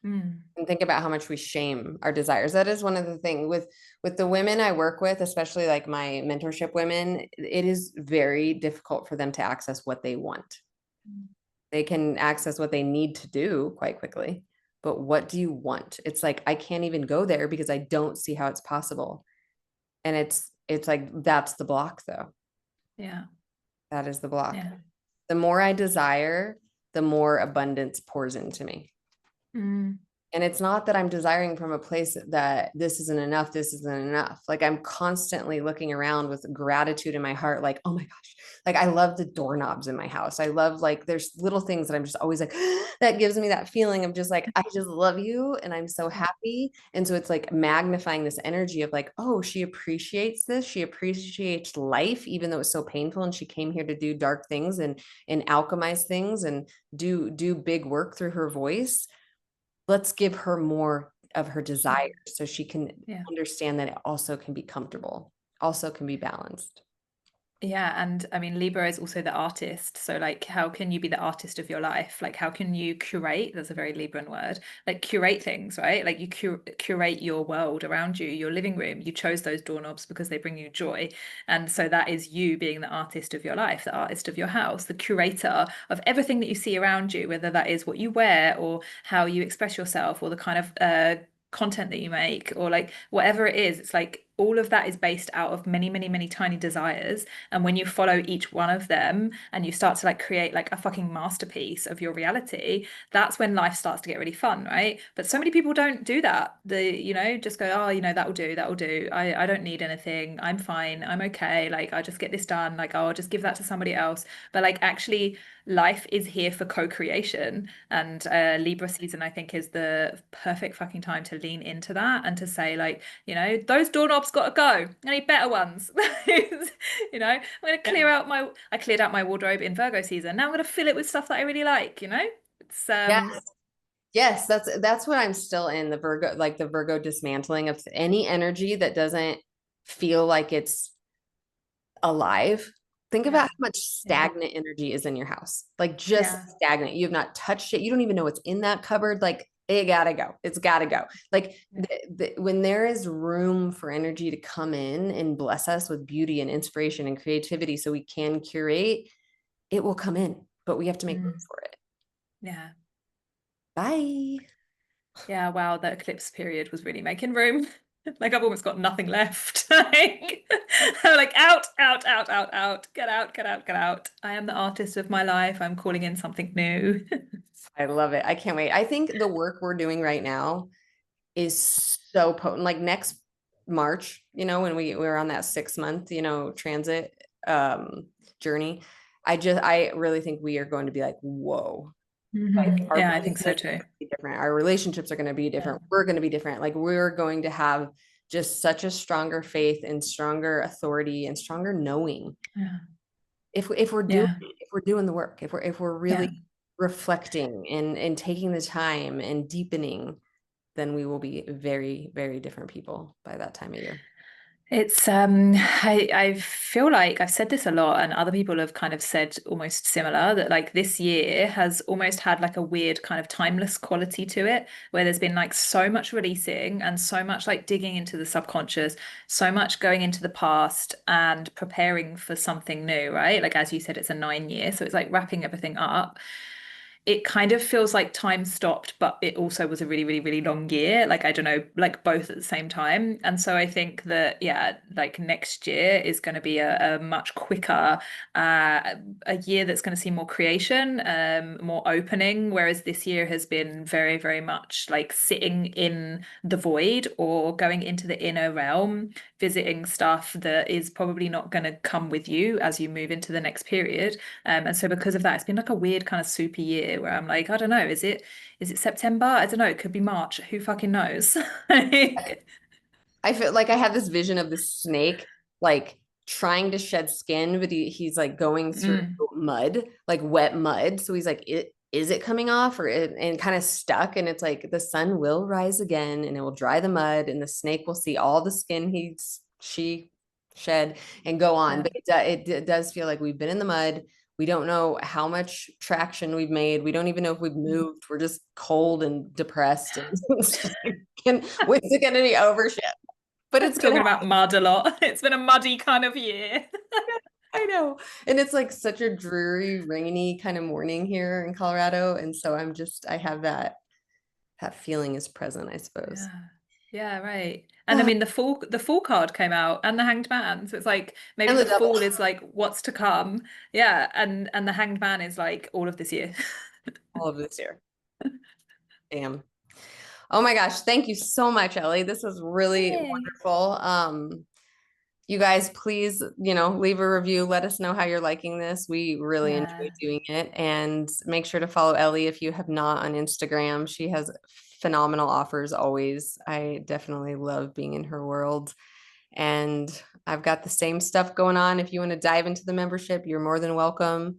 B: Mm.
A: And think about how much we shame our desires. That is one of the things with the women I work with, especially like my mentorship women, it is very difficult for them to access what they want. They can access what they need to do quite quickly. But what do you want? It's like I can't even go there because I don't see how it's possible. And it's like that's the block though.
B: Yeah.
A: That is the block.
B: Yeah.
A: The more I desire, the more abundance pours into me.
B: Mm.
A: And it's not that I'm desiring from a place that this isn't enough, this isn't enough. Like I'm constantly looking around with gratitude in my heart, like, oh my gosh, like I love the doorknobs in my house. I love like there's little things that I'm just always like, that gives me that feeling of just like, I just love you and I'm so happy. And so it's like magnifying this energy of like, oh, she appreciates this. She appreciates life, even though it's so painful. And she came here to do dark things and alchemize things and do big work through her voice. Let's give her more of her desire
B: Mm.
A: so she can
B: Yeah.
A: understand that it also can be comfortable, also can be balanced.
B: Yeah, and I mean, Libra is also the artist. So, like, how can you be the artist of your life? Like, how can you curate? That's a very Libran word. Like, curate things, right? Like, you curate your world around you, your living room. You chose those doorknobs because they bring you joy. And so, that is you being the artist of your life, the artist of your house, the curator of everything that you see around you, whether that is what you wear or how you express yourself or the kind of content that you make or like whatever it is. It's like all of that is based out of many, many, many tiny desires. And when you follow each one of them and you start to like create like a fucking masterpiece of your reality, that's when life starts to get really fun, right? But so many people don't do that. Just go, oh, that'll do, that'll do. I don't need anything. I'm fine. I'm okay. Like I just get this done. Like, oh, I'll just give that to somebody else. But like actually life is here for co-creation, and Libra season I think is the perfect fucking time to lean into that and to say like, those doorknobs got to go. I need better ones. I'm going to
A: Yeah.
B: I cleared out my wardrobe in Virgo season. Now I'm going to fill it with stuff that I really like, It's
A: Yes. Yes, that's what I'm still in the Virgo, like the Virgo dismantling of any energy that doesn't feel like it's alive. Think about
B: yeah,
A: how much
B: yeah,
A: stagnant energy is in your house. Like just
B: yeah.
A: stagnant. You have not touched it. You don't even know what's in that cupboard. Like it gotta go. It's gotta go. Like
B: Yeah.
A: when there is room for energy to come in and bless us with beauty and inspiration and creativity so we can curate, it will come in, but we have to make room
B: Mm,
A: for it.
B: yeah.
A: Bye.
B: Yeah, wow, the eclipse period was really making room. Like I've almost got nothing left. Like, I'm like out, out, out, out, out. Get out, get out, get out. I am the artist of my life. I'm calling in something new.
A: I love it. I can't wait. I think the work we're doing right now is so potent. Like next March, when we're on that 6 month, transit journey, I really think we are going to be like, whoa. Like our
B: Yeah, I think so
A: business is
B: too.
A: gonna be different. Our relationships are going to be
B: Yeah.
A: different. We're going to be different. Like we're going to have just such a stronger faith and stronger authority and stronger knowing
B: Yeah.
A: if we're doing
B: Yeah.
A: if we're doing the work, if we're
B: Yeah.
A: really reflecting and taking the time and deepening, then we will be very, very different people by that time of year.
B: It's I feel like I've said this a lot and other people have kind of said almost similar that like this year has almost had like a weird kind of timeless quality to it where there's been like so much releasing and so much like digging into the subconscious, so much going into the past and preparing for something new, right? Like as you said, it's a 9 year, so it's like wrapping everything up. It kind of feels like time stopped, but it also was a really, really, really long year. Like, I don't know, like both at the same time. And so I think that, yeah, like next year is going to be a much quicker, a year that's going to see more creation, more opening, whereas this year has been very, very much like sitting in the void or going into the inner realm, visiting stuff that is probably not going to come with you as you move into the next period. And so because of that, it's been like a weird kind of super year where I'm like, I don't know, is it September? I don't know, it could be March. Who fucking knows? Like,
A: I feel like I have this vision of this snake like trying to shed skin, but he's like going through
B: mm,
A: mud, like wet mud. So he's like, is it coming off and kind of stuck? And it's like the sun will rise again and it will dry the mud and the snake will see all the skin she shed and go on.
B: yeah.
A: But it does feel like we've been in the mud. We don't know how much traction we've made. We don't even know if we've moved. We're just cold and depressed. And it's just like, when's it going to be over? But it's gonna
B: Talking about
A: happen.
B: mud a lot. It's been a muddy kind of year.
A: I know. And it's like such a dreary, rainy kind of morning here in Colorado. And so I have that feeling is present, I suppose.
B: Yeah. Yeah, right. And I mean the fool card came out and the hanged man. So it's like maybe
A: And the
B: the
A: devil,
B: fool is like what's to come. Yeah. And the hanged man is like all of this year.
A: all of this year. Damn. Oh my gosh. Thank you so much, Ellie. This was really
B: Yay.
A: wonderful. You guys, please, leave a review. Let us know how you're liking this. We really enjoy
B: Yeah.
A: doing it. And make sure to follow Ellie if you have not on Instagram. She has phenomenal offers always. I definitely love being in her world. And I've got the same stuff going on. If you want to dive into the membership, you're more than welcome.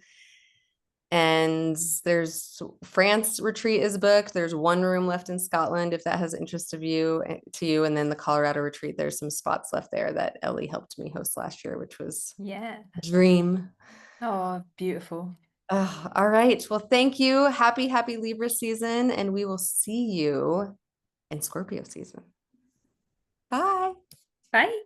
A: And there's France retreat is booked. There's one room left in Scotland if that has interest of you to you. And then the Colorado retreat, there's some spots left there that Ellie helped me host last year, which was
B: Yeah.
A: a dream.
B: Oh, beautiful.
A: All right. Well, thank you. Happy, happy Libra season. And we will see you in Scorpio season. Bye.
B: Bye.